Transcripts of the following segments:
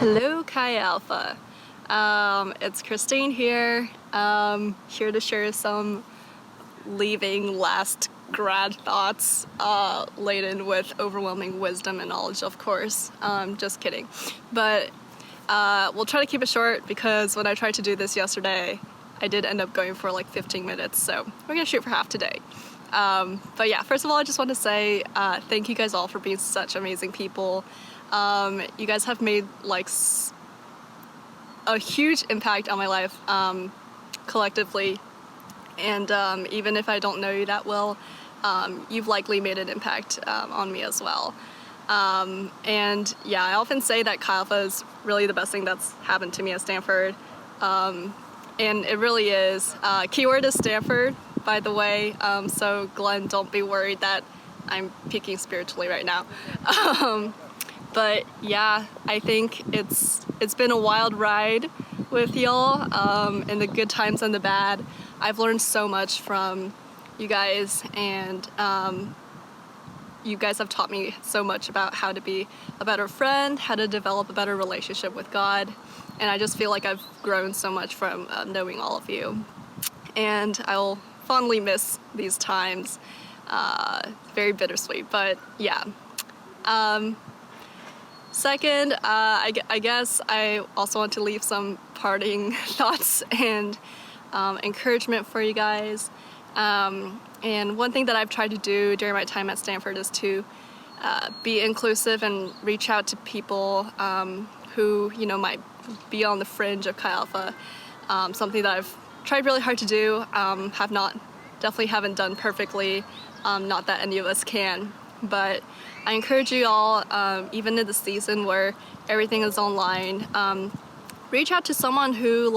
Hello, Chi Alpha. It's Christine here, here to share some leaving last grad thoughts laden with overwhelming wisdom and knowledge, of course. Just kidding. But we'll try to keep it short because when I tried to do this yesterday, I did end up going for like 15 minutes, so we're gonna shoot for half today. But yeah, first of all, I just want to say thank you guys all for being such amazing people. You guys have made like a huge impact on my life collectively, and even if I don't know you that well, you've likely made an impact on me as well. And yeah, I often say that Chi Alpha is really the best thing that's happened to me at Stanford, and it really is. Keyword is Stanford, by the way, so Glenn, don't be worried that I'm peaking spiritually right now. But yeah, I think it's been a wild ride with y'all, in the good times and the bad. I've learned so much from you guys, and you guys have taught me so much about how to be a better friend, how to develop a better relationship with God, and I just feel like I've grown so much from knowing all of you. And I'll fondly miss these times. Very bittersweet, but yeah. Second, I guess I also want to leave some parting thoughts and encouragement for you guys. And one thing that I've tried to do during my time at Stanford is to be inclusive and reach out to people who might be on the fringe of Chi Alpha. Something that I've tried really hard to do, definitely haven't done perfectly. Not that any of us can, but I encourage you all, even in the season where everything is online, reach out to someone who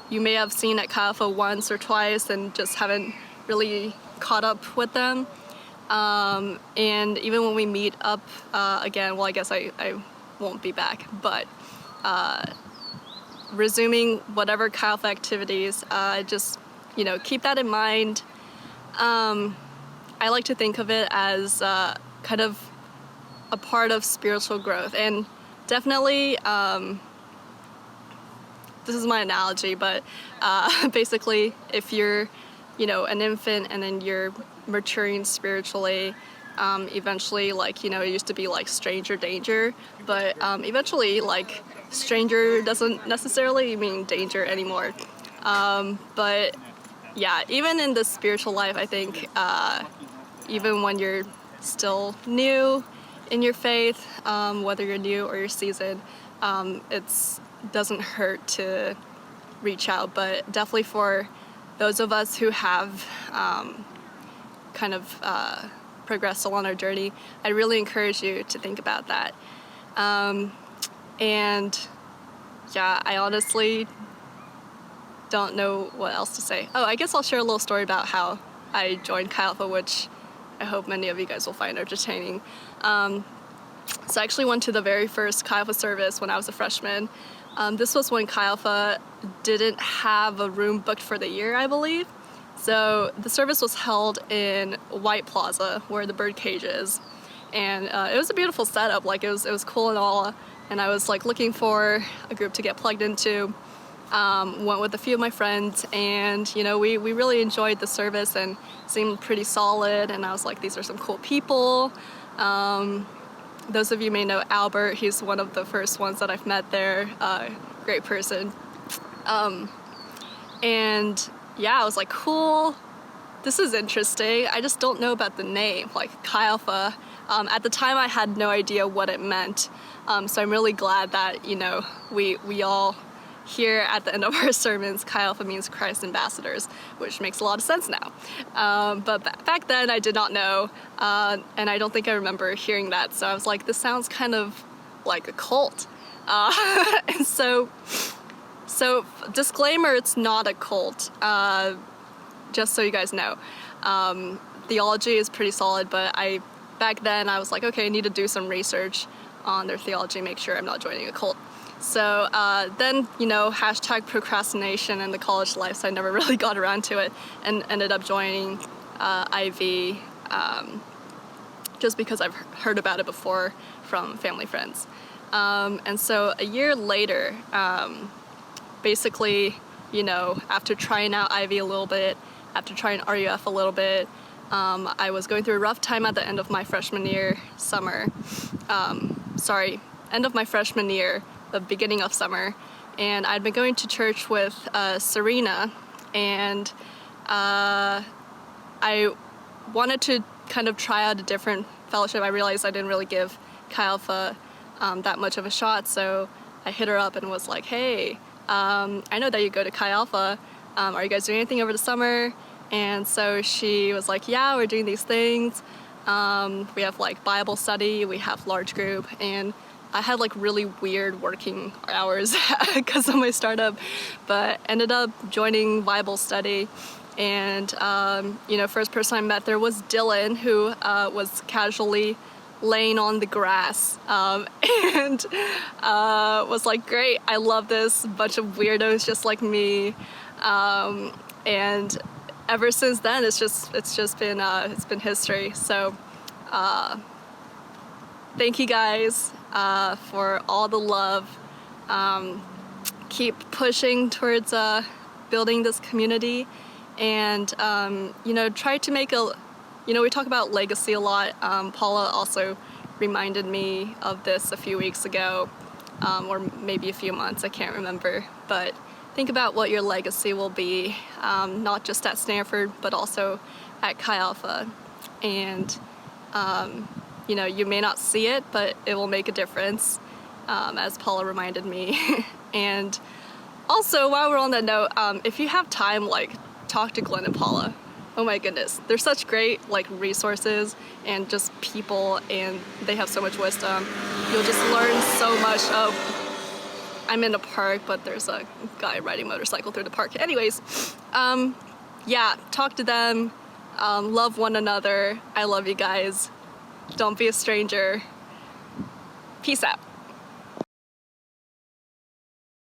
you may have seen at Chi Alpha once or twice and just haven't really caught up with them. And even when we meet up again, well, I guess I won't be back, but resuming whatever Chi Alpha activities, just keep that in mind. I like to think of it as kind of a part of spiritual growth, and definitely this is my analogy, but basically if you're an infant and then you're maturing spiritually, eventually it used to be stranger danger, but eventually stranger doesn't necessarily mean danger anymore. But yeah, even in the spiritual life, I think even when you're still new in your faith, whether you're new or you're seasoned, it doesn't hurt to reach out. But definitely for those of us who have kind of progressed along our journey, I really encourage you to think about that. And yeah, I honestly don't know what else to say. Oh, I guess I'll share a little story about how I joined Chi Alpha, which I hope many of you guys will find entertaining. So I actually went to the very first Chi Alpha service when I was a freshman. This was when Chi Alpha didn't have a room booked for the year, I believe. So the service was held in White Plaza, where the Birdcage is. And it was a beautiful setup, it was cool and all. And I was looking for a group to get plugged into. Went with a few of my friends, and we really enjoyed the service and seemed pretty solid, and I was like, these are some cool people. Those of you may know Albert. He's one of the first ones that I've met there. Great person. And yeah, I was like, cool, this is interesting. I just don't know about the name, Chi Alpha. At the time I had no idea what it meant, so I'm really glad that we all here at the end of our sermons, Chi Alpha means Christ ambassadors, which makes a lot of sense now. But back then I did not know, and I don't think I remember hearing that. So I was like, this sounds kind of like a cult. And so disclaimer, it's not a cult, just so you guys know. Theology is pretty solid, but back then I was like, okay, I need to do some research on their theology, make sure I'm not joining a cult. So then, hashtag procrastination in the college life, so I never really got around to it and ended up joining IV just because I've heard about it before from family friends. And so a year later, basically, you know, after trying out Ivy a little bit, after trying RUF a little bit, I was going through a rough time at the end of my freshman year, end of my freshman year, the beginning of summer, and I'd been going to church with Serena, and I wanted to kind of try out a different fellowship. I realized I didn't really give Chi Alpha that much of a shot, so I hit her up and was like, hey, I know that you go to Chi Alpha. Are you guys doing anything over the summer? And so she was like, yeah, we're doing these things. We have like Bible study, we have large group, and I had like really weird working hours because of my startup, but ended up joining Bible study. And you know, first person I met there was Dylan, who was casually laying on the grass, and was like, great, I love this, bunch of weirdos just like me. And ever since then, it's just been history. So thank you guys for all the love. Keep pushing towards building this community, and you know, try to make a, you know, we talk about legacy a lot. Paula also reminded me of this a few weeks ago, or maybe a few months, I can't remember, but think about what your legacy will be, not just at Stanford, but also at Chi Alpha. And you know, you may not see it, but it will make a difference, as Paula reminded me. And also, while we're on that note, if you have time, like, talk to Glenn and Paula. Oh my goodness, they're such great like resources and just people, and they have so much wisdom. You'll just learn so much. I'm in a park, but there's a guy riding a motorcycle through the park. Anyways, yeah, talk to them, love one another. I love you guys. Don't be a stranger. Peace out.